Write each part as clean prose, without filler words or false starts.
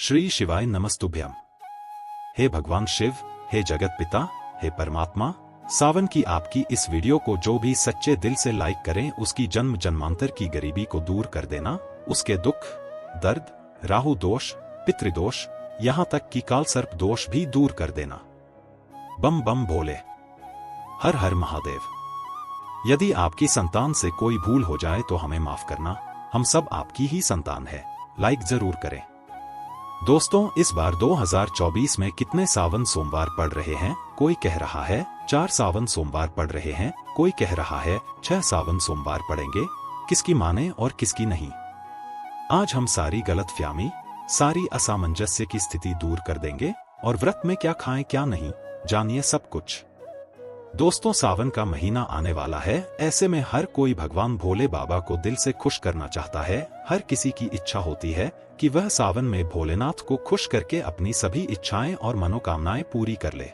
श्री शिवाय नमस्तुभ्यम। हे भगवान शिव, हे जगत पिता, हे परमात्मा, सावन की आपकी इस वीडियो को जो भी सच्चे दिल से लाइक करें उसकी जन्म जन्मांतर की गरीबी को दूर कर देना, उसके दुख, दर्द, राहु दोष, पितृदोष, यहाँ तक कि काल सर्प दोष भी दूर कर देना। बम बम भोले, हर हर महादेव। यदि आपकी संतान से कोई भूल हो जाए तो हमें माफ करना, हम सब आपकी ही संतान है। लाइक जरूर करें। दोस्तों, इस बार 2024 में कितने सावन सोमवार पड़ रहे हैं? कोई कह रहा है 4 सावन सोमवार पड़ रहे हैं, कोई कह रहा है 6 सावन सोमवार पड़ेंगे। किसकी माने और किसकी नहीं? आज हम सारी गलतफहमी, सारी असामंजस्य की स्थिति दूर कर देंगे और व्रत में क्या खाएं क्या नहीं, जानिए सब कुछ। दोस्तों, सावन का महीना आने वाला है। ऐसे में हर कोई भगवान भोले बाबा को दिल से खुश करना चाहता है। हर किसी की इच्छा होती है कि वह सावन में भोलेनाथ को खुश करके अपनी सभी इच्छाएं और मनोकामनाएं पूरी कर ले।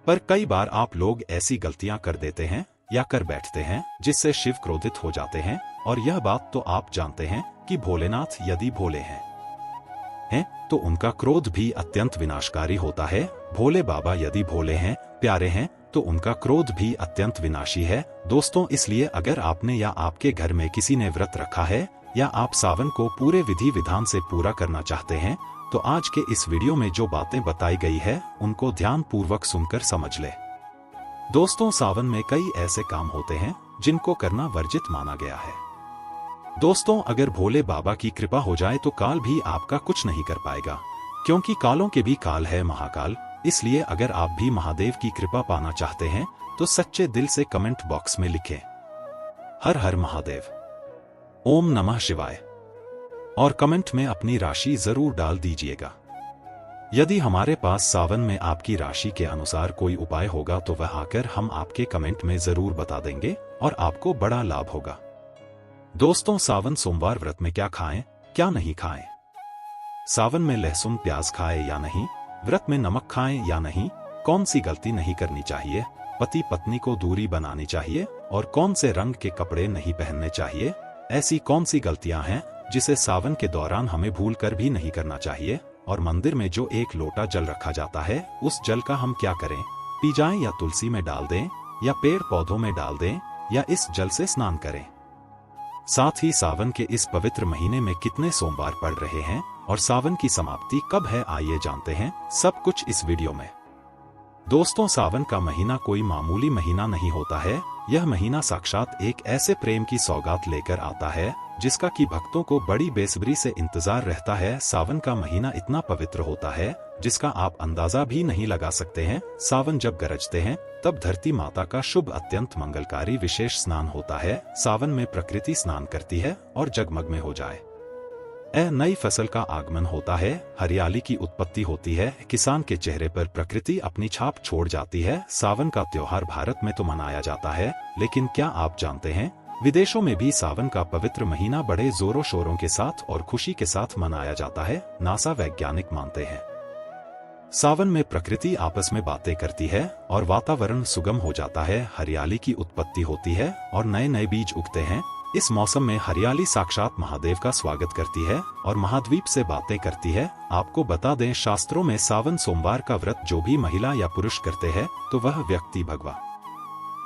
पर कई बार आप लोग ऐसी गलतियां कर देते हैं या कर बैठते हैं जिससे शिव क्रोधित हो जाते हैं। और यह बात तो आप जानते हैं कि भोलेनाथ यदि भोले हैं तो उनका क्रोध भी अत्यंत विनाशकारी होता है। भोले बाबा यदि भोले हैं, प्यारे हैं, तो उनका क्रोध भी अत्यंत विनाशी है। दोस्तों, इसलिए अगर आपने या आपके घर में किसी ने व्रत रखा है या आप सावन को पूरे विधि विधान से पूरा करना चाहते हैं तो आज के इस वीडियो में जो बातें बताई गई है उनको ध्यान पूर्वक सुनकर समझ ले। दोस्तों, सावन में कई ऐसे काम होते हैं जिनको करना वर्जित माना गया है। दोस्तों, अगर भोले बाबा की कृपा हो जाए तो काल भी आपका कुछ नहीं कर पाएगा, क्योंकि कालों के भी काल है महाकाल। इसलिए अगर आप भी महादेव की कृपा पाना चाहते हैं तो सच्चे दिल से कमेंट बॉक्स में लिखें हर हर महादेव, ओम नमः शिवाय, और कमेंट में अपनी राशि जरूर डाल दीजिएगा। यदि हमारे पास सावन में आपकी राशि के अनुसार कोई उपाय होगा तो वह आकर हम आपके कमेंट में जरूर बता देंगे और आपको बड़ा लाभ होगा। दोस्तों, सावन सोमवार व्रत में क्या खाएं क्या नहीं खाएं? सावन में लहसुन प्याज खाएं या नहीं? व्रत में नमक खाएं या नहीं? कौन सी गलती नहीं करनी चाहिए? पति पत्नी को दूरी बनानी चाहिए और कौन से रंग के कपड़े नहीं पहनने चाहिए? ऐसी कौन सी गलतियां हैं जिसे सावन के दौरान हमें भूल कर भी नहीं करना चाहिए? और मंदिर में जो 1 लोटा जल रखा जाता है उस जल का हम क्या करें? पी जाएं या तुलसी में डाल दें या पेड़ पौधों में डाल दें या इस जल से स्नान करें? साथ ही सावन के इस पवित्र महीने में कितने सोमवार पड़ रहे हैं और सावन की समाप्ति कब है, आइए जानते हैं सब कुछ इस वीडियो में। दोस्तों, सावन का महीना कोई मामूली महीना नहीं होता है। यह महीना साक्षात एक ऐसे प्रेम की सौगात लेकर आता है जिसका कि भक्तों को बड़ी बेसब्री से इंतजार रहता है। सावन का महीना इतना पवित्र होता है जिसका आप अंदाजा भी नहीं लगा सकते हैं। सावन जब गरजते हैं तब धरती माता का शुभ अत्यंत मंगलकारी विशेष स्नान होता है। सावन में प्रकृति स्नान करती है और जगमग में हो जाए नई फसल का आगमन होता है, हरियाली की उत्पत्ति होती है, किसान के चेहरे पर प्रकृति अपनी छाप छोड़ जाती है। सावन का त्योहार भारत में तो मनाया जाता है, लेकिन क्या आप जानते हैं विदेशों में भी सावन का पवित्र महीना बड़े जोरों शोरों के साथ और खुशी के साथ मनाया जाता है। नासा वैज्ञानिक मानते हैं सावन में प्रकृति आपस में बातें करती है और वातावरण सुगम हो जाता है, हरियाली की उत्पत्ति होती है और नए नए बीज उगते हैं। इस मौसम में हरियाली साक्षात महादेव का स्वागत करती है और महाद्वीप से बातें करती है। आपको बता दें, शास्त्रों में सावन सोमवार का व्रत जो भी महिला या पुरुष करते हैं तो वह व्यक्ति भगवान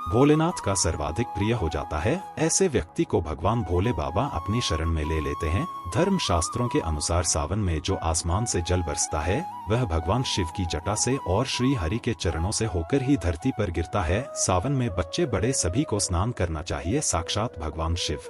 भोलेनाथ का सर्वाधिक प्रिय हो जाता है। ऐसे व्यक्ति को भगवान भोले बाबा अपनी शरण में ले लेते हैं। धर्म शास्त्रों के अनुसार सावन में जो आसमान से जल बरसता है वह भगवान शिव की जटा से और श्री हरि के चरणों से होकर ही धरती पर गिरता है। सावन में बच्चे बड़े सभी को स्नान करना चाहिए। साक्षात भगवान शिव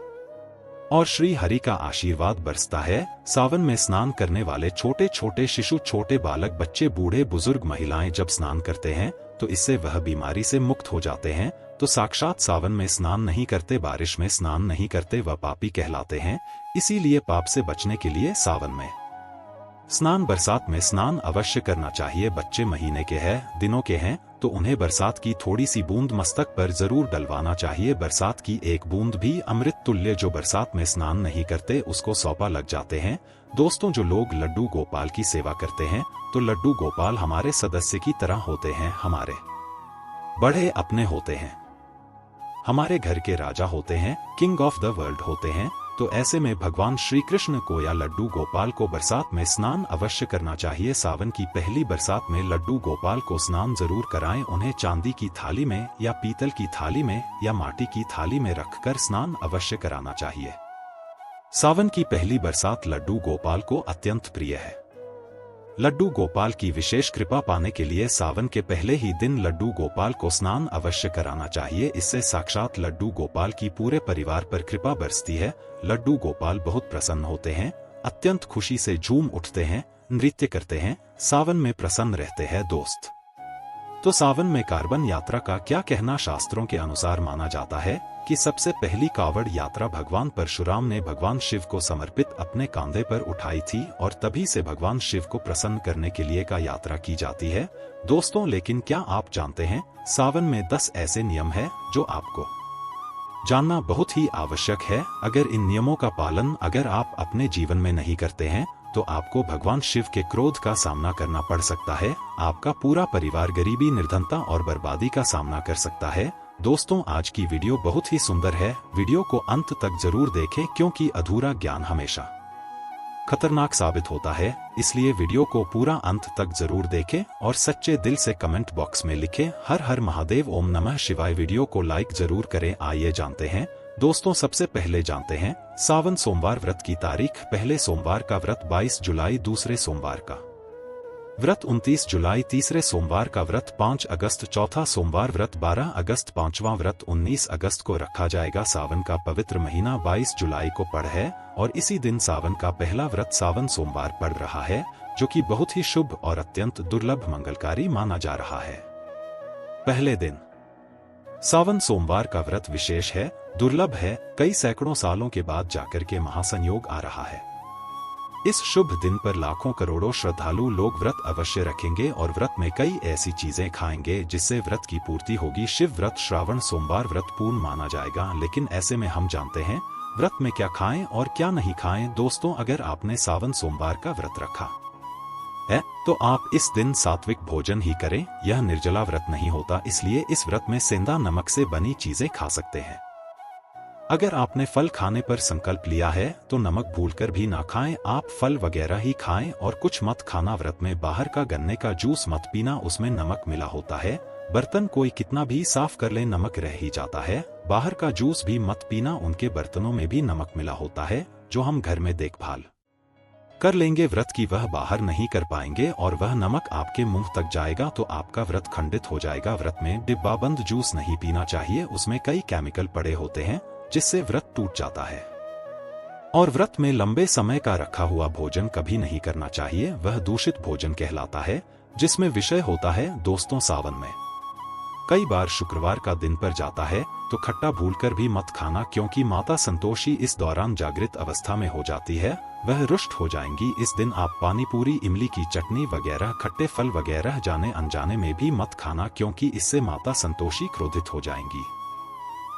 और श्री हरि का आशीर्वाद बरसता है। सावन में स्नान करने वाले छोटे छोटे शिशु, छोटे बालक, बच्चे, बूढ़े, बुजुर्ग, महिलाएं जब स्नान करते हैं तो इससे वह बीमारी से मुक्त हो जाते हैं। तो साक्षात सावन में स्नान नहीं करते, बारिश में स्नान नहीं करते, वह पापी कहलाते हैं। इसीलिए पाप से बचने के लिए सावन में स्नान, बरसात में स्नान अवश्य करना चाहिए। बच्चे महीने के हैं, दिनों के हैं तो उन्हें बरसात की थोड़ी सी बूंद मस्तक पर जरूर डलवाना चाहिए। बरसात की एक बूंद भी अमृत तुल्य। जो बरसात में स्नान नहीं करते उसको सौंपा लग जाते हैं। दोस्तों, जो लोग लड्डू गोपाल की सेवा करते हैं तो लड्डू गोपाल हमारे सदस्य की तरह होते हैं, हमारे बड़े अपने होते हैं, हमारे घर के राजा होते हैं, किंग ऑफ द वर्ल्ड होते हैं। तो ऐसे में भगवान श्री कृष्ण को या लड्डू गोपाल को बरसात में स्नान अवश्य करना चाहिए। सावन की पहली बरसात में लड्डू गोपाल को स्नान जरूर कराएं। उन्हें चांदी की थाली में या पीतल की थाली में या माटी की थाली में रखकर स्नान अवश्य कराना चाहिए। सावन की पहली बरसात लड्डू गोपाल को अत्यंत प्रिय है। लड्डू गोपाल की विशेष कृपा पाने के लिए सावन के पहले ही दिन लड्डू गोपाल को स्नान अवश्य कराना चाहिए। इससे साक्षात लड्डू गोपाल की पूरे परिवार पर कृपा बरसती है। लड्डू गोपाल बहुत प्रसन्न होते हैं, अत्यंत खुशी से झूम उठते हैं, नृत्य करते हैं, सावन में प्रसन्न रहते हैं। दोस्त, तो सावन में कार्बन यात्रा का क्या कहना? शास्त्रों के अनुसार माना जाता है कि सबसे पहली कावड़ यात्रा भगवान परशुराम ने भगवान शिव को समर्पित अपने कांधे पर उठाई थी और तभी से भगवान शिव को प्रसन्न करने के लिए का यात्रा की जाती है। दोस्तों, लेकिन क्या आप जानते हैं सावन में 10 ऐसे नियम हैं जो आपको जानना बहुत ही आवश्यक है। अगर इन नियमों का पालन अगर आप अपने जीवन में नहीं करते हैं तो आपको भगवान शिव के क्रोध का सामना करना पड़ सकता है। आपका पूरा परिवार गरीबी, निर्धनता और बर्बादी का सामना कर सकता है। दोस्तों, आज की वीडियो बहुत ही सुंदर है। वीडियो को अंत तक जरूर देखें क्योंकि अधूरा ज्ञान हमेशा खतरनाक साबित होता है। इसलिए वीडियो को पूरा अंत तक जरूर देखें और सच्चे दिल से कमेंट बॉक्स में लिखें हर हर महादेव, ओम नमः शिवाय। वीडियो को लाइक जरूर करें। आइए जानते हैं दोस्तों, सबसे पहले जानते हैं सावन सोमवार व्रत की तारीख। पहले सोमवार का व्रत 22 जुलाई, दूसरे सोमवार का व्रत 29 जुलाई, तीसरे सोमवार का व्रत 5 अगस्त, चौथा सोमवार व्रत 12 अगस्त, पांचवा व्रत 19 अगस्त को रखा जाएगा। सावन का पवित्र महीना 22 जुलाई को पड़ है और इसी दिन सावन का पहला व्रत सावन सोमवार पड़ रहा है, जो कि बहुत ही शुभ और अत्यंत दुर्लभ मंगलकारी माना जा रहा है। पहले दिन सावन सोमवार का व्रत विशेष है, दुर्लभ है, कई सैकड़ों सालों के बाद जाकर के महासंयोग आ रहा है। इस शुभ दिन पर लाखों करोड़ों श्रद्धालु लोग व्रत अवश्य रखेंगे और व्रत में कई ऐसी चीजें खाएंगे जिससे व्रत की पूर्ति होगी। शिव व्रत श्रावण सोमवार व्रत पूर्ण माना जाएगा, लेकिन ऐसे में हम जानते हैं व्रत में क्या खाएं और क्या नहीं खाएं। दोस्तों, अगर आपने सावन सोमवार का व्रत रखा है तो आप इस दिन सात्विक भोजन ही करें। यह निर्जला व्रत नहीं होता, इसलिए इस व्रत में सेंधा नमक से बनी चीजें खा सकते हैं। अगर आपने फल खाने पर संकल्प लिया है तो नमक भूलकर भी ना खाएं। आप फल वगैरह ही खाएं और कुछ मत खाना। व्रत में बाहर का गन्ने का जूस मत पीना, उसमें नमक मिला होता है। बर्तन कोई कितना भी साफ कर ले नमक रह ही जाता है। बाहर का जूस भी मत पीना, उनके बर्तनों में भी नमक मिला होता है जो हम घर में देखभाल कर लेंगे। व्रत की वह बाहर नहीं कर पाएंगे और वह नमक आपके मुंह तक जाएगा तो आपका व्रत खंडित हो जाएगा। व्रत में डिब्बाबंद जूस नहीं पीना चाहिए, उसमें कई केमिकल पड़े होते हैं जिससे व्रत टूट जाता है। और व्रत में लंबे समय का रखा हुआ भोजन कभी नहीं करना चाहिए, वह दूषित भोजन कहलाता है जिसमें विषय होता है। दोस्तों, सावन में कई बार शुक्रवार का दिन पर जाता है तो खट्टा भूलकर भी मत खाना, क्योंकि माता संतोषी इस दौरान जागृत अवस्था में हो जाती है, वह रुष्ट हो जाएंगी। इस दिन आप पानी पूरी, इमली की चटनी वगैरह, खट्टे फल वगैरह जाने अनजाने में भी मत खाना, क्योंकि इससे माता संतोषी क्रोधित हो जाएंगी।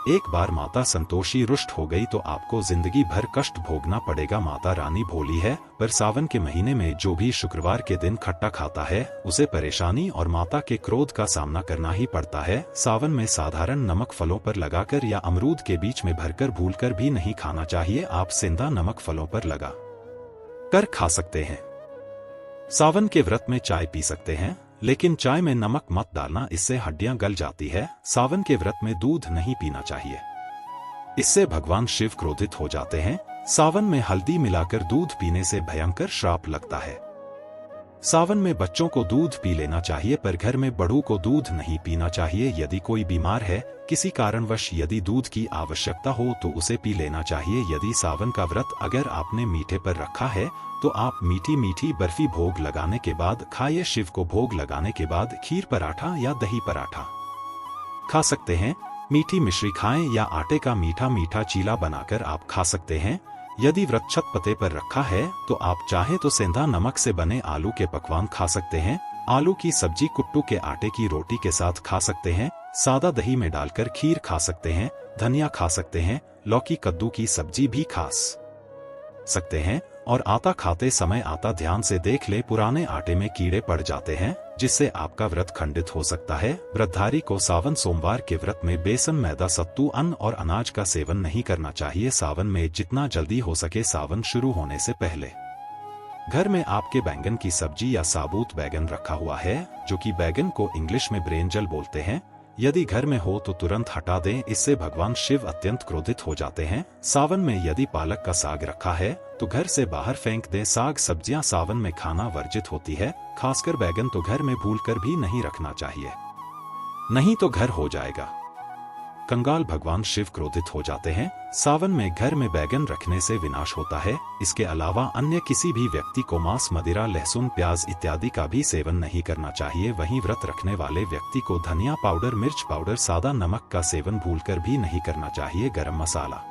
एक बार माता संतोषी रुष्ट हो गई तो आपको जिंदगी भर कष्ट भोगना पड़ेगा। माता रानी भोली है, पर सावन के महीने में जो भी शुक्रवार के दिन खट्टा खाता है उसे परेशानी और माता के क्रोध का सामना करना ही पड़ता है। सावन में साधारण नमक फलों पर लगाकर या अमरूद के बीच में भरकर भूलकर भी नहीं खाना चाहिए। आप सेंधा नमक फलों पर लगा कर खा सकते हैं। सावन के व्रत में चाय पी सकते हैं, लेकिन चाय में नमक मत डालना, इससे हड्डियां गल जाती है। सावन के व्रत में दूध नहीं पीना चाहिए, इससे भगवान शिव क्रोधित हो जाते हैं। सावन में हल्दी मिलाकर दूध पीने से भयंकर श्राप लगता है। सावन में बच्चों को दूध पी लेना चाहिए, पर घर में बड़ों को दूध नहीं पीना चाहिए। यदि कोई बीमार है, किसी कारणवश यदि दूध की आवश्यकता हो तो उसे पी लेना चाहिए। यदि सावन का व्रत अगर आपने मीठे पर रखा है तो आप मीठी मीठी बर्फी भोग लगाने के बाद खाइए। शिव को भोग लगाने के बाद खीर पराठा या दही पराठा खा सकते हैं। मीठी मिश्री खाएं या आटे का मीठा मीठा चीला बनाकर आप खा सकते हैं। यदि व्रत छत पते पर रखा है तो आप चाहे तो सेंधा नमक से बने आलू के पकवान खा सकते हैं। आलू की सब्जी कुट्टू के आटे की रोटी के साथ खा सकते हैं। सादा दही में डालकर खीर खा सकते हैं। धनिया खा सकते हैं। लौकी कद्दू की सब्जी भी खा सकते हैं। और आटा खाते समय आटा ध्यान से देख ले, पुराने आटे में कीड़े पड़ जाते हैं जिससे आपका व्रत खंडित हो सकता है। व्रतधारी को सावन सोमवार के व्रत में बेसन, मैदा, सत्तू, अन्न और अनाज का सेवन नहीं करना चाहिए। सावन में जितना जल्दी हो सके सावन शुरू होने से पहले घर में आपके बैंगन की सब्जी या साबुत बैगन रखा हुआ है, जो कि बैगन को इंग्लिश में ब्रेंजल बोलते हैं, यदि घर में हो तो तुरंत हटा दें, इससे भगवान शिव अत्यंत क्रोधित हो जाते हैं। सावन में यदि पालक का साग रखा है तो घर से बाहर फेंक दें। साग सब्जियां सावन में खाना वर्जित होती है, खासकर बैगन तो घर में भूलकर भी नहीं रखना चाहिए, नहीं तो घर हो जाएगा कंगाल। भगवान शिव क्रोधित हो जाते हैं। सावन में घर में बैगन रखने से विनाश होता है। इसके अलावा अन्य किसी भी व्यक्ति को मांस, मदिरा, लहसुन, प्याज इत्यादि का भी सेवन नहीं करना चाहिए। वहीं व्रत रखने वाले व्यक्ति को धनिया पाउडर, मिर्च पाउडर, सादा नमक का सेवन भूलकर भी नहीं करना चाहिए। गरम मसाला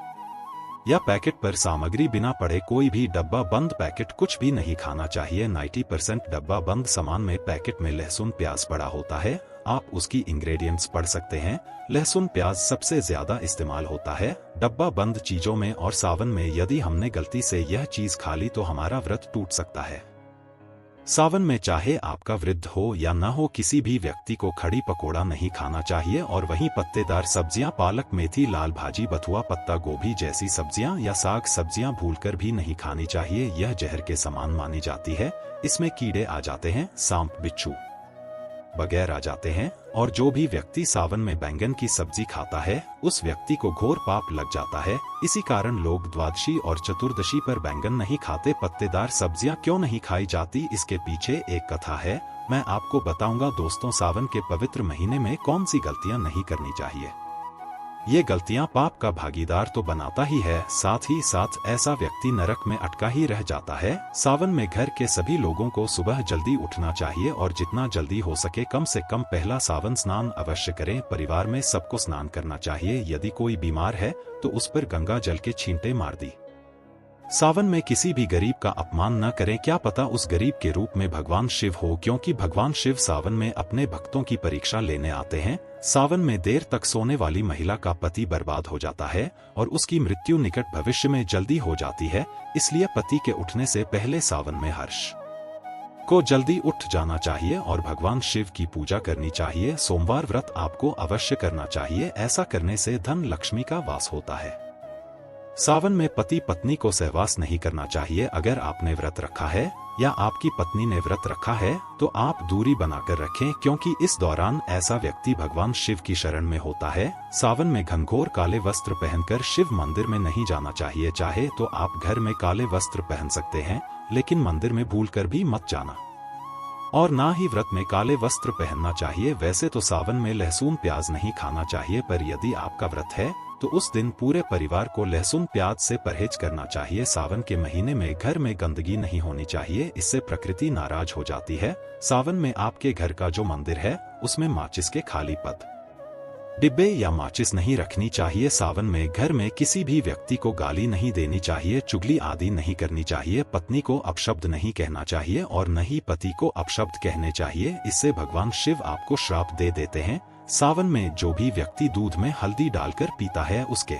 या पैकेट पर सामग्री बिना पढ़े कोई भी डब्बा बंद पैकेट कुछ भी नहीं खाना चाहिए। 90% डब्बा बंद सामान में पैकेट में लहसुन, प्याज पड़ा होता है, आप उसकी इंग्रेडिएंट्स पढ़ सकते हैं। लहसुन, प्याज सबसे ज्यादा इस्तेमाल होता है डब्बा बंद चीजों में, और सावन में यदि हमने गलती से यह चीज खा ली तो हमारा व्रत टूट सकता है। सावन में चाहे आपका वृद्ध हो या न हो, किसी भी व्यक्ति को खड़ी पकोड़ा नहीं खाना चाहिए। और वहीं पत्तेदार सब्जियां, पालक, मेथी, लाल भाजी, बथुआ, पत्ता गोभी जैसी सब्जियां या साग सब्जियां भूलकर भी नहीं खानी चाहिए। यह जहर के समान मानी जाती है। इसमें कीड़े आ जाते हैं, सांप, बिच्छू वगैरह आ जाते हैं। और जो भी व्यक्ति सावन में बैंगन की सब्जी खाता है उस व्यक्ति को घोर पाप लग जाता है। इसी कारण लोग द्वादशी और चतुर्दशी पर बैंगन नहीं खाते। पत्तेदार सब्जियां क्यों नहीं खाई जाती, इसके पीछे एक कथा है, मैं आपको बताऊंगा। दोस्तों, सावन के पवित्र महीने में कौन सी गलतियां नहीं करनी चाहिए। ये गलतियां पाप का भागीदार तो बनाता ही है, साथ ही साथ ऐसा व्यक्ति नरक में अटका ही रह जाता है। सावन में घर के सभी लोगों को सुबह जल्दी उठना चाहिए और जितना जल्दी हो सके कम से कम पहला सावन स्नान अवश्य करें। परिवार में सबको स्नान करना चाहिए। यदि कोई बीमार है तो उस पर गंगा जल के छींटे मार दी। सावन में किसी भी गरीब का अपमान न करें, क्या पता उस गरीब के रूप में भगवान शिव हो, क्योंकि भगवान शिव सावन में अपने भक्तों की परीक्षा लेने आते हैं। सावन में देर तक सोने वाली महिला का पति बर्बाद हो जाता है और उसकी मृत्यु निकट भविष्य में जल्दी हो जाती है। इसलिए पति के उठने से पहले सावन में हर्ष को जल्दी उठ जाना चाहिए और भगवान शिव की पूजा करनी चाहिए। सोमवार व्रत आपको अवश्य करना चाहिए, ऐसा करने से धन लक्ष्मी का वास होता है। सावन में पति पत्नी को सहवास नहीं करना चाहिए। अगर आपने व्रत रखा है या आपकी पत्नी ने व्रत रखा है तो आप दूरी बनाकर रखें, क्योंकि इस दौरान ऐसा व्यक्ति भगवान शिव की शरण में होता है। सावन में घनघोर काले वस्त्र पहनकर शिव मंदिर में नहीं जाना चाहिए। चाहे तो आप घर में काले वस्त्र पहन सकते हैं, लेकिन मंदिर में भूलकर भी मत जाना, और ना ही व्रत में काले वस्त्र पहनना चाहिए। वैसे तो सावन में लहसुन, प्याज नहीं खाना चाहिए, पर यदि आपका व्रत है तो उस दिन पूरे परिवार को लहसुन, प्याज से परहेज करना चाहिए। सावन के महीने में घर में गंदगी नहीं होनी चाहिए, इससे प्रकृति नाराज हो जाती है। सावन में आपके घर का जो मंदिर है उसमें माचिस के खाली पद, डिब्बे या माचिस नहीं रखनी चाहिए। सावन में घर में किसी भी व्यक्ति को गाली नहीं देनी चाहिए, चुगली आदि नहीं करनी चाहिए। पत्नी को अपशब्द नहीं कहना चाहिए और न ही पति को अपशब्द कहने चाहिए, इससे भगवान शिव आपको श्राप दे देते हैं। सावन में जो भी व्यक्ति दूध में हल्दी डालकर पीता है उसके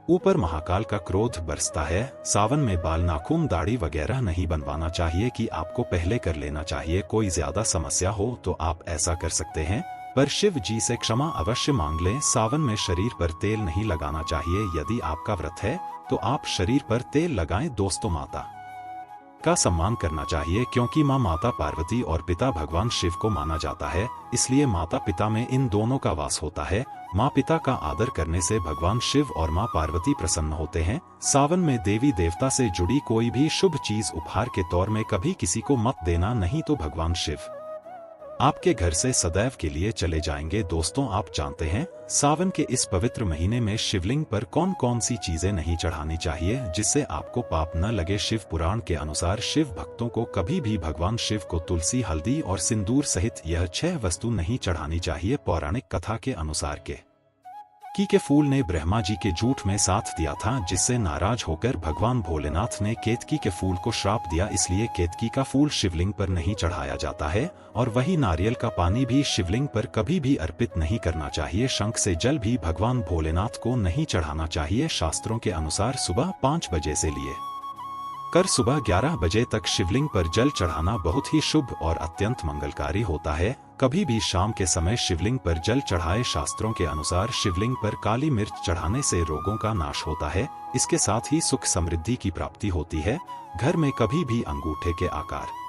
ऊपर महाकाल का क्रोध बरसता है। सावन में बाल, नाखून, दाढ़ी वगैरह नहीं बनवाना चाहिए कि आपको पहले कर लेना चाहिए। कोई ज्यादा समस्या हो तो आप ऐसा कर सकते हैं, पर शिव जी से क्षमा अवश्य मांग लें। सावन में शरीर पर तेल नहीं लगाना चाहिए। यदि आपका व्रत है तो आप शरीर पर तेल लगाएं। दोस्तों, माता का सम्मान करना चाहिए, क्योंकि माता पार्वती और पिता भगवान शिव को माना जाता है, इसलिए माता पिता में इन दोनों का वास होता है। माँ पिता का आदर करने से भगवान शिव और माँ पार्वती प्रसन्न होते हैं। सावन में देवी देवता से जुड़ी कोई भी शुभ चीज उपहार के तौर में कभी किसी को मत देना, नहीं तो भगवान शिव आपके घर से सदैव के लिए चले जाएंगे। दोस्तों, आप जानते हैं सावन के इस पवित्र महीने में शिवलिंग पर कौन कौन सी चीजें नहीं चढ़ानी चाहिए जिससे आपको पाप न लगे। शिव पुराण के अनुसार शिव भक्तों को कभी भी भगवान शिव को तुलसी, हल्दी और सिंदूर सहित यह 6 वस्तु नहीं चढ़ानी चाहिए। पौराणिक कथा के अनुसार केतकी के फूल ने ब्रह्मा जी के झूठ में साथ दिया था, जिससे नाराज होकर भगवान भोलेनाथ ने केतकी के फूल को श्राप दिया। इसलिए केतकी का फूल शिवलिंग पर नहीं चढ़ाया जाता है, और वही नारियल का पानी भी शिवलिंग पर कभी भी अर्पित नहीं करना चाहिए। शंख से जल भी भगवान भोलेनाथ को नहीं चढ़ाना चाहिए। शास्त्रों के अनुसार सुबह 5 बजे से लिए कर सुबह 11 बजे तक शिवलिंग पर जल चढ़ाना बहुत ही शुभ और अत्यंत मंगलकारी होता है। कभी भी शाम के समय शिवलिंग पर जल चढ़ाए। शास्त्रों के अनुसार शिवलिंग पर काली मिर्च चढ़ाने से रोगों का नाश होता है। इसके साथ ही सुख समृद्धि की प्राप्ति होती है। घर में कभी भी अंगूठे के आकार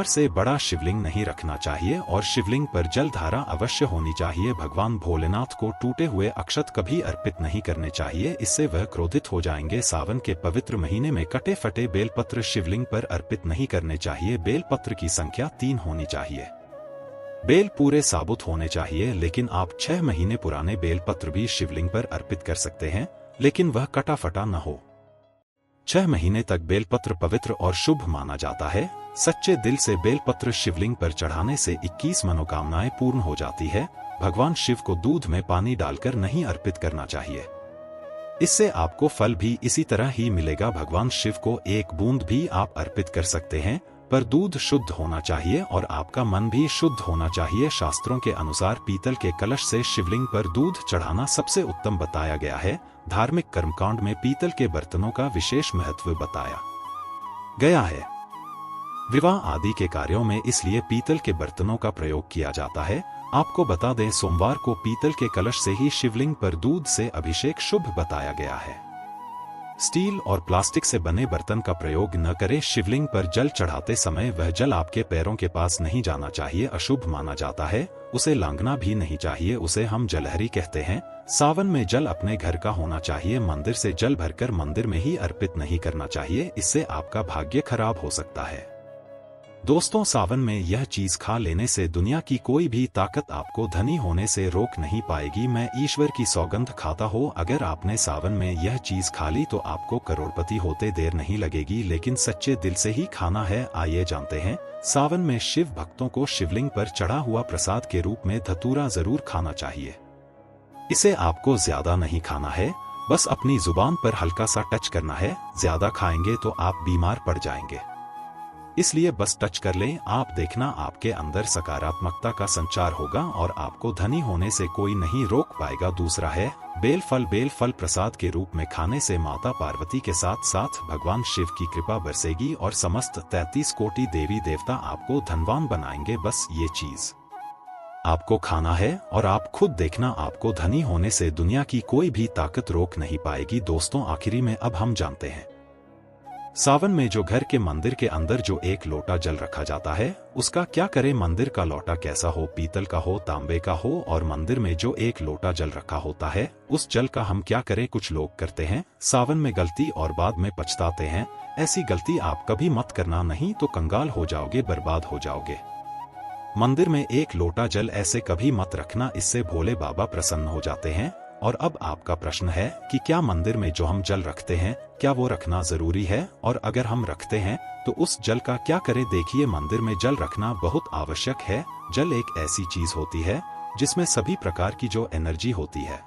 से बड़ा शिवलिंग नहीं रखना चाहिए और शिवलिंग पर जल धारा अवश्य होनी चाहिए। भगवान भोलेनाथ को टूटे हुए अक्षत कभी अर्पित नहीं करने चाहिए, इससे वह क्रोधित हो जाएंगे। सावन के पवित्र महीने में कटे फटे बेलपत्र शिवलिंग पर अर्पित नहीं करने चाहिए। बेलपत्र की संख्या 3 होनी चाहिए। बेल पूरे साबुत होने चाहिए, लेकिन आप 6 महीने पुराने बेलपत्र भी शिवलिंग पर अर्पित कर सकते हैं, लेकिन वह कटा फटा न हो। 6 महीने तक बेलपत्र पवित्र और शुभ माना जाता है। सच्चे दिल से बेलपत्र शिवलिंग पर चढ़ाने से 21 मनोकामनाएं पूर्ण हो जाती है। भगवान शिव को दूध में पानी डालकर नहीं अर्पित करना चाहिए, इससे आपको फल भी इसी तरह ही मिलेगा। भगवान शिव को 1 बूंद भी आप अर्पित कर सकते हैं, पर दूध शुद्ध होना चाहिए और आपका मन भी शुद्ध होना चाहिए। शास्त्रों के अनुसार पीतल के कलश से शिवलिंग पर दूध चढ़ाना सबसे उत्तम बताया गया है। धार्मिक कर्मकांड में पीतल के बर्तनों का विशेष महत्व बताया गया है। विवाह आदि के कार्यों में इसलिए पीतल के बर्तनों का प्रयोग किया जाता है। आपको बता दें, सोमवार को पीतल के कलश से ही शिवलिंग पर दूध से अभिषेक शुभ बताया गया है। स्टील और प्लास्टिक से बने बर्तन का प्रयोग न करें। शिवलिंग पर जल चढ़ाते समय वह जल आपके पैरों के पास नहीं जाना चाहिए, अशुभ माना जाता है। उसे लांघना भी नहीं चाहिए, उसे हम जलहरी कहते हैं। सावन में जल अपने घर का होना चाहिए। मंदिर से जल भरकर मंदिर में ही अर्पित नहीं करना चाहिए, इससे आपका भाग्य खराब हो सकता है। दोस्तों, सावन में यह चीज खा लेने से दुनिया की कोई भी ताकत आपको धनी होने से रोक नहीं पाएगी। मैं ईश्वर की सौगंध खाता हूँ, अगर आपने सावन में यह चीज खा ली तो आपको करोड़पति होते देर नहीं लगेगी, लेकिन सच्चे दिल से ही खाना है। आइए जानते हैं। सावन में शिव भक्तों को शिवलिंग पर चढ़ा हुआ प्रसाद के रूप में धतूरा जरूर खाना चाहिए। इसे आपको ज्यादा नहीं खाना है, बस अपनी जुबान पर हल्का सा टच करना है। ज्यादा खाएंगे तो आप बीमार पड़ जाएंगे, इसलिए बस टच कर लें। आप देखना, आपके अंदर सकारात्मकता का संचार होगा और आपको धनी होने से कोई नहीं रोक पाएगा। दूसरा है बेलफल। बेलफल प्रसाद के रूप में खाने से माता पार्वती के साथ साथ भगवान शिव की कृपा बरसेगी और समस्त 33 कोटि देवी देवता आपको धनवान बनाएंगे। बस ये चीज आपको खाना है और आप खुद देखना, आपको धनी होने से दुनिया की कोई भी ताकत रोक नहीं पाएगी। दोस्तों, आखिरी में अब हम जानते हैं, सावन में जो घर के मंदिर के अंदर जो 1 लोटा जल रखा जाता है, उसका क्या करें। मंदिर का लोटा कैसा हो, पीतल का हो, तांबे का हो, और मंदिर में जो 1 लोटा जल रखा होता है, उस जल का हम क्या करें। कुछ लोग करते हैं सावन में गलती और बाद में पछताते हैं। ऐसी गलती आप कभी मत करना, नहीं तो कंगाल हो जाओगे, बर्बाद हो जाओगे। मंदिर में 1 लोटा जल ऐसे कभी मत रखना, इससे भोले बाबा प्रसन्न हो जाते हैं। और अब आपका प्रश्न है कि क्या मंदिर में जो हम जल रखते हैं, क्या वो रखना जरूरी है, और अगर हम रखते हैं तो उस जल का क्या करें। देखिए, मंदिर में जल रखना बहुत आवश्यक है। जल एक ऐसी चीज होती है जिसमें सभी प्रकार की जो एनर्जी होती है,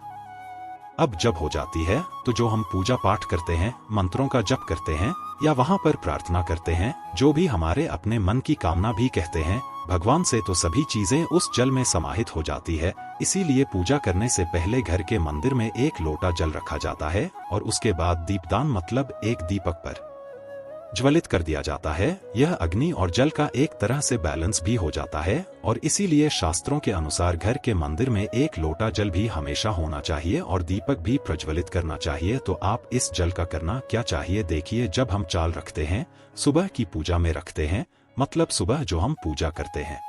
अब जब हो जाती है तो जो हम पूजा पाठ करते हैं, मंत्रों का जप करते हैं या वहां पर प्रार्थना करते हैं, जो भी हमारे अपने मन की कामना भी कहते हैं भगवान से, तो सभी चीजें उस जल में समाहित हो जाती है। इसीलिए पूजा करने से पहले घर के मंदिर में 1 लोटा जल रखा जाता है और उसके बाद दीपदान मतलब एक दीपक पर ज्वलित कर दिया जाता है। यह अग्नि और जल का एक तरह से बैलेंस भी हो जाता है और इसीलिए शास्त्रों के अनुसार घर के मंदिर में 1 लोटा जल भी हमेशा होना चाहिए और दीपक भी प्रज्वलित करना चाहिए। तो आप इस जल का करना क्या चाहिए। देखिए, जब हम चाल रखते हैं, सुबह की पूजा में रखते हैं, मतलब सुबह जो हम पूजा करते हैं,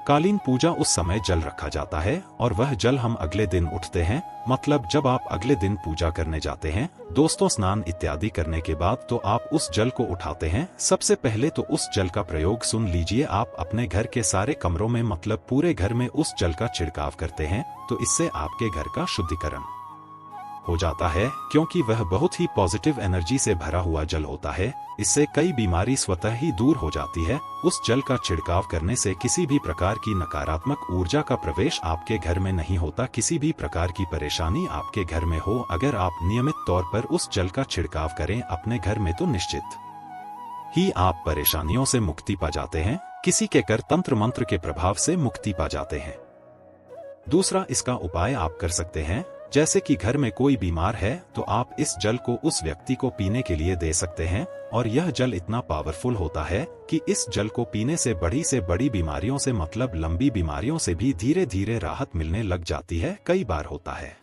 कालीन पूजा, उस समय जल रखा जाता है और वह जल हम अगले दिन उठते हैं, मतलब जब आप अगले दिन पूजा करने जाते हैं, दोस्तों, स्नान इत्यादि करने के बाद, तो आप उस जल को उठाते हैं। सबसे पहले तो उस जल का प्रयोग सुन लीजिए, आप अपने घर के सारे कमरों में मतलब पूरे घर में उस जल का छिड़काव करते हैं, तो इससे आपके घर का शुद्धिकरण हो जाता है, क्योंकि वह बहुत ही पॉजिटिव एनर्जी से भरा हुआ जल होता है। इससे कई बीमारी स्वतः ही दूर हो जाती है। उस जल का छिड़काव करने से किसी भी प्रकार की नकारात्मक ऊर्जा का प्रवेश आपके घर में नहीं होता। किसी भी प्रकार की परेशानी आपके घर में हो, अगर आप नियमित तौर पर उस जल का छिड़काव करें अपने घर में, तो निश्चित ही आप परेशानियों से मुक्ति पा जाते हैं। किसी के कर तंत्र मंत्र के प्रभाव से मुक्ति पा जाते हैं। दूसरा इसका उपाय आप कर सकते हैं, जैसे कि घर में कोई बीमार है तो आप इस जल को उस व्यक्ति को पीने के लिए दे सकते हैं, और यह जल इतना पावरफुल होता है कि इस जल को पीने से बड़ी बीमारियों से मतलब लंबी बीमारियों से भी धीरे धीरे राहत मिलने लग जाती है। कई बार होता है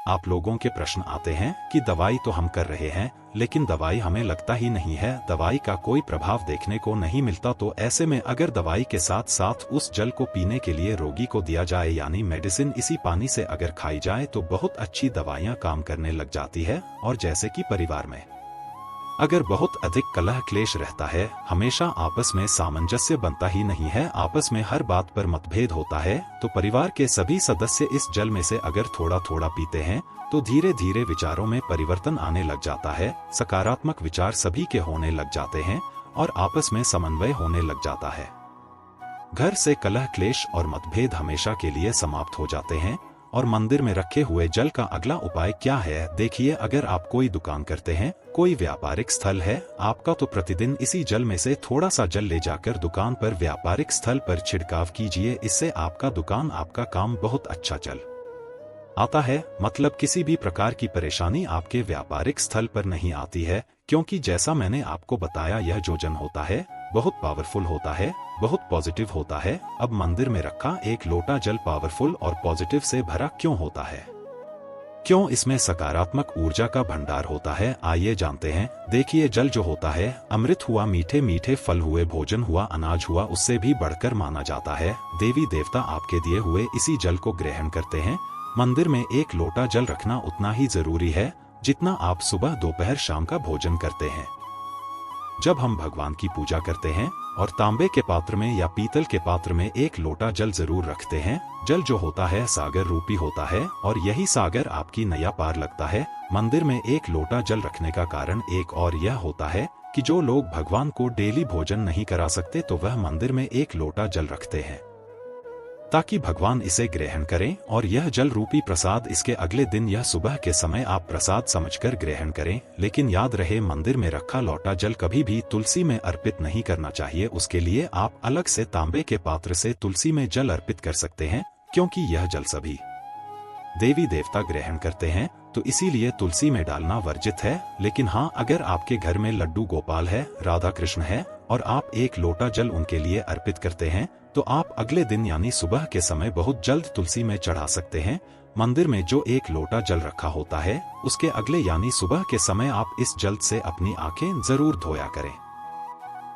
आप लोगों के प्रश्न आते हैं कि दवाई तो हम कर रहे हैं लेकिन दवाई हमें लगता ही नहीं है, दवाई का कोई प्रभाव देखने को नहीं मिलता। तो ऐसे में अगर दवाई के साथ साथ उस जल को पीने के लिए रोगी को दिया जाए यानी मेडिसिन इसी पानी से अगर खाई जाए तो बहुत अच्छी दवाइयां काम करने लग जाती है। और जैसे कि परिवार में अगर बहुत अधिक कलह क्लेश रहता है, हमेशा आपस में सामंजस्य बनता ही नहीं है, आपस में हर बात पर मतभेद होता है, तो परिवार के सभी सदस्य इस जल में से अगर थोड़ा थोड़ा पीते हैं तो धीरे धीरे विचारों में परिवर्तन आने लग जाता है, सकारात्मक विचार सभी के होने लग जाते हैं और आपस में समन्वय होने लग जाता है। घर से कलह क्लेश और मतभेद हमेशा के लिए समाप्त हो जाते हैं। और मंदिर में रखे हुए जल का अगला उपाय क्या है? देखिए, अगर आप कोई दुकान करते हैं, कोई व्यापारिक स्थल है आपका, तो प्रतिदिन इसी जल में से थोड़ा सा जल ले जाकर दुकान पर व्यापारिक स्थल पर छिड़काव कीजिए। इससे आपका दुकान आपका काम बहुत अच्छा चल आता है, मतलब किसी भी प्रकार की परेशानी आपके व्यापारिक स्थल पर नहीं आती है, क्योंकि जैसा मैंने आपको बताया यह जो जल होता है बहुत पावरफुल होता है, बहुत पॉजिटिव होता है। अब मंदिर में रखा एक लोटा जल पावरफुल और पॉजिटिव से भरा क्यों होता है? क्यों इसमें सकारात्मक ऊर्जा का भंडार होता है? आइए जानते हैं। देखिए, जल जो होता है अमृत हुआ, मीठे मीठे फल हुए, भोजन हुआ, अनाज हुआ, उससे भी बढ़कर माना जाता है। देवी देवता आपके दिए हुए इसी जल को ग्रहण करते हैं। मंदिर में एक लोटा जल रखना उतना ही जरूरी है जितना आप सुबह दोपहर शाम का भोजन करते हैं। जब हम भगवान की पूजा करते हैं और तांबे के पात्र में या पीतल के पात्र में एक लोटा जल जरूर रखते हैं। जल जो होता है सागर रूपी होता है और यही सागर आपकी नैया पार लगता है। मंदिर में एक लोटा जल रखने का कारण एक और यह होता है कि जो लोग भगवान को डेली भोजन नहीं करा सकते तो वह मंदिर में एक लोटा जल रखते हैं ताकि भगवान इसे ग्रहण करें, और यह जल रूपी प्रसाद इसके अगले दिन यह सुबह के समय आप प्रसाद समझकर ग्रहण करें। लेकिन याद रहे, मंदिर में रखा लोटा जल कभी भी तुलसी में अर्पित नहीं करना चाहिए। उसके लिए आप अलग से तांबे के पात्र से तुलसी में जल अर्पित कर सकते हैं, क्योंकि यह जल सभी देवी देवता ग्रहण करते हैं, तो इसीलिए तुलसी में डालना वर्जित है। लेकिन हाँ, अगर आपके घर में लड्डू गोपाल है, राधा कृष्ण है और आप एक लोटा जल उनके लिए अर्पित करते हैं, तो आप अगले दिन यानी सुबह के समय बहुत जल्द तुलसी में चढ़ा सकते हैं। मंदिर में जो एक लोटा जल रखा होता है उसके अगले यानी सुबह के समय आप इस जल से अपनी आंखें जरूर धोया करें।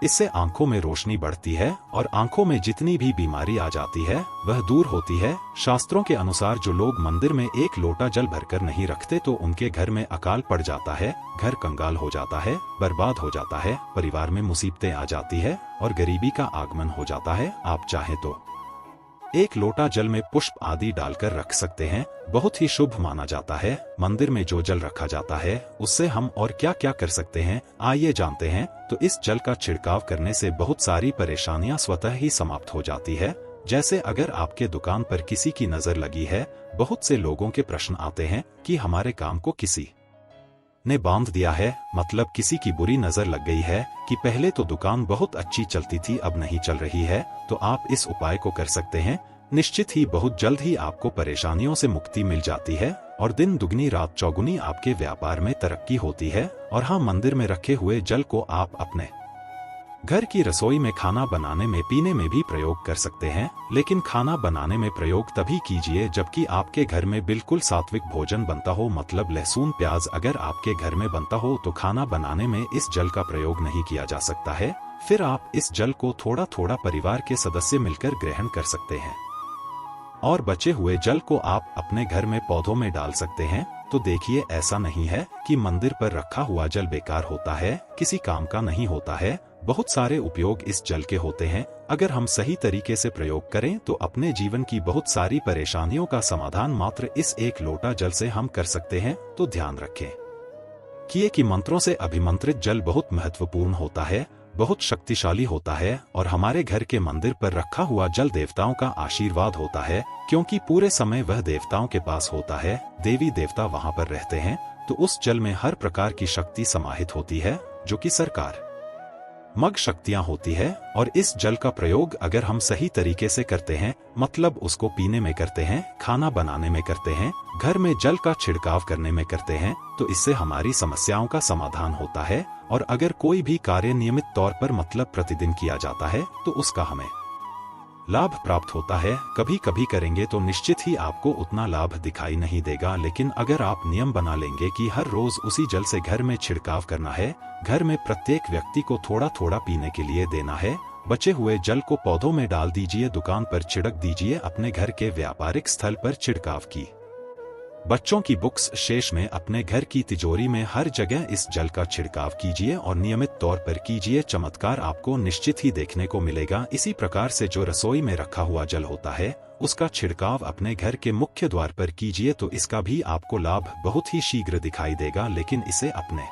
इससे आंखों में रोशनी बढ़ती है और आंखों में जितनी भी बीमारी आ जाती है वह दूर होती है। शास्त्रों के अनुसार जो लोग मंदिर में एक लोटा जल भरकर नहीं रखते तो उनके घर में अकाल पड़ जाता है, घर कंगाल हो जाता है, बर्बाद हो जाता है, परिवार में मुसीबतें आ जाती है और गरीबी का आगमन हो जाता है। आप चाहे तो एक लोटा जल में पुष्प आदि डालकर रख सकते हैं, बहुत ही शुभ माना जाता है। मंदिर में जो जल रखा जाता है उससे हम और क्या क्या कर सकते हैं, आइए जानते हैं। तो इस जल का छिड़काव करने से बहुत सारी परेशानियां स्वतः ही समाप्त हो जाती है। जैसे अगर आपके दुकान पर किसी की नजर लगी है, बहुत से लोगों के प्रश्न आते हैं कि हमारे काम को किसी ने बांध दिया है, मतलब किसी की बुरी नजर लग गई है कि पहले तो दुकान बहुत अच्छी चलती थी अब नहीं चल रही है। तो आप इस उपाय को कर सकते हैं, निश्चित ही बहुत जल्द ही आपको परेशानियों से मुक्ति मिल जाती है और दिन दुगनी रात चौगुनी आपके व्यापार में तरक्की होती है। और हाँ, मंदिर में रखे हुए जल को आप अपने घर की रसोई में खाना बनाने में पीने में भी प्रयोग कर सकते हैं, लेकिन खाना बनाने में प्रयोग तभी कीजिए जबकि आपके घर में बिल्कुल सात्विक भोजन बनता हो, मतलब लहसुन प्याज अगर आपके घर में बनता हो तो खाना बनाने में इस जल का प्रयोग नहीं किया जा सकता है। फिर आप इस जल को थोड़ा थोड़ा परिवार के सदस्य मिलकर ग्रहण कर सकते हैं और बचे हुए जल को आप अपने घर में पौधों में डाल सकते हैं। तो देखिए, ऐसा नहीं है कि मंदिर पर रखा हुआ जल बेकार होता है, किसी काम का नहीं होता है। बहुत सारे उपयोग इस जल के होते हैं। अगर हम सही तरीके से प्रयोग करें तो अपने जीवन की बहुत सारी परेशानियों का समाधान मात्र इस एक लोटा जल से हम कर सकते हैं। तो ध्यान रखें कि मंत्रों से अभिमंत्रित जल बहुत महत्वपूर्ण होता है, बहुत शक्तिशाली होता है और हमारे घर के मंदिर पर रखा हुआ जल देवताओं का आशीर्वाद होता है, क्योंकि पूरे समय वह देवताओं के पास होता है, देवी देवता वहां पर रहते हैं। तो उस जल में हर प्रकार की शक्ति समाहित होती है जो कि सरकार मग शक्तियां होती है और इस जल का प्रयोग अगर हम सही तरीके से करते हैं, मतलब उसको पीने में करते हैं, खाना बनाने में करते हैं, घर में जल का छिड़काव करने में करते हैं, तो इससे हमारी समस्याओं का समाधान होता है। और अगर कोई भी कार्य नियमित तौर पर मतलब प्रतिदिन किया जाता है तो उसका हमें लाभ प्राप्त होता है। कभी कभी करेंगे तो निश्चित ही आपको उतना लाभ दिखाई नहीं देगा, लेकिन अगर आप नियम बना लेंगे कि हर रोज उसी जल से घर में छिड़काव करना है, घर में प्रत्येक व्यक्ति को थोड़ा थोड़ा पीने के लिए देना है, बचे हुए जल को पौधों में डाल दीजिए, दुकान पर छिड़क दीजिए, अपने घर के व्यापारिक स्थल पर छिड़काव की, बच्चों की बुक्स शेष में, अपने घर की तिजोरी में, हर जगह इस जल का छिड़काव कीजिए और नियमित तौर पर कीजिए। चमत्कार आपको निश्चित ही देखने को मिलेगा। इसी प्रकार से जो रसोई में रखा हुआ जल होता है उसका छिड़काव अपने घर के मुख्य द्वार पर कीजिए, तो इसका भी आपको लाभ बहुत ही शीघ्र दिखाई देगा। लेकिन इसे अपने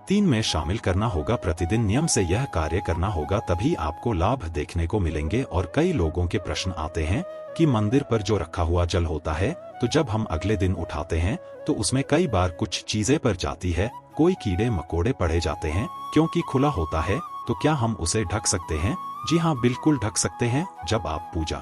3 में शामिल करना होगा, प्रतिदिन नियम से यह कार्य करना होगा, तभी आपको लाभ देखने को मिलेंगे। और कई लोगों के प्रश्न आते हैं कि मंदिर पर जो रखा हुआ जल होता है तो जब हम अगले दिन उठाते हैं तो उसमें कई बार कुछ चीजें पड़ जाती है, कोई कीड़े मकोड़े पड़े जाते हैं, क्योंकि खुला होता है, तो क्या हम उसे ढक सकते हैं? जी हाँ, बिल्कुल ढक सकते हैं। जब आप पूजा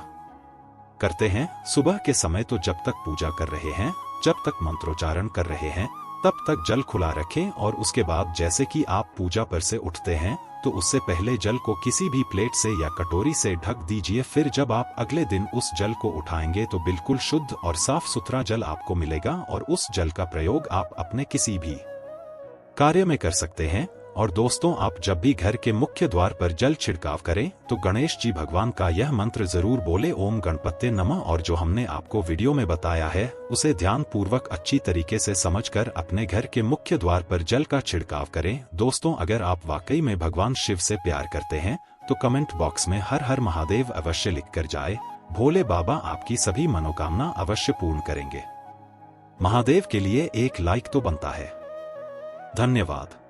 करते हैं सुबह के समय, तो जब तक पूजा कर रहे हैं, जब तक मंत्रोच्चारण कर रहे हैं, तब तक जल खुला रखें। और उसके बाद जैसे कि आप पूजा पर से उठते हैं तो उससे पहले जल को किसी भी प्लेट से या कटोरी से ढक दीजिए। फिर जब आप अगले दिन उस जल को उठाएंगे तो बिल्कुल शुद्ध और साफ सुथरा जल आपको मिलेगा और उस जल का प्रयोग आप अपने किसी भी कार्य में कर सकते हैं। और दोस्तों, आप जब भी घर के मुख्य द्वार पर जल छिड़काव करें तो गणेश जी भगवान का यह मंत्र जरूर बोले, ओम गणपते नमः। और जो हमने आपको वीडियो में बताया है उसे ध्यान पूर्वक अच्छी तरीके से समझकर अपने घर के मुख्य द्वार पर जल का छिड़काव करें। दोस्तों, अगर आप वाकई में भगवान शिव से प्यार करते हैं तो कमेंट बॉक्स में हर हर महादेव अवश्य लिखकर जाए। भोले बाबा आपकी सभी मनोकामना अवश्य पूर्ण करेंगे। महादेव के लिए एक लाइक तो बनता है। धन्यवाद।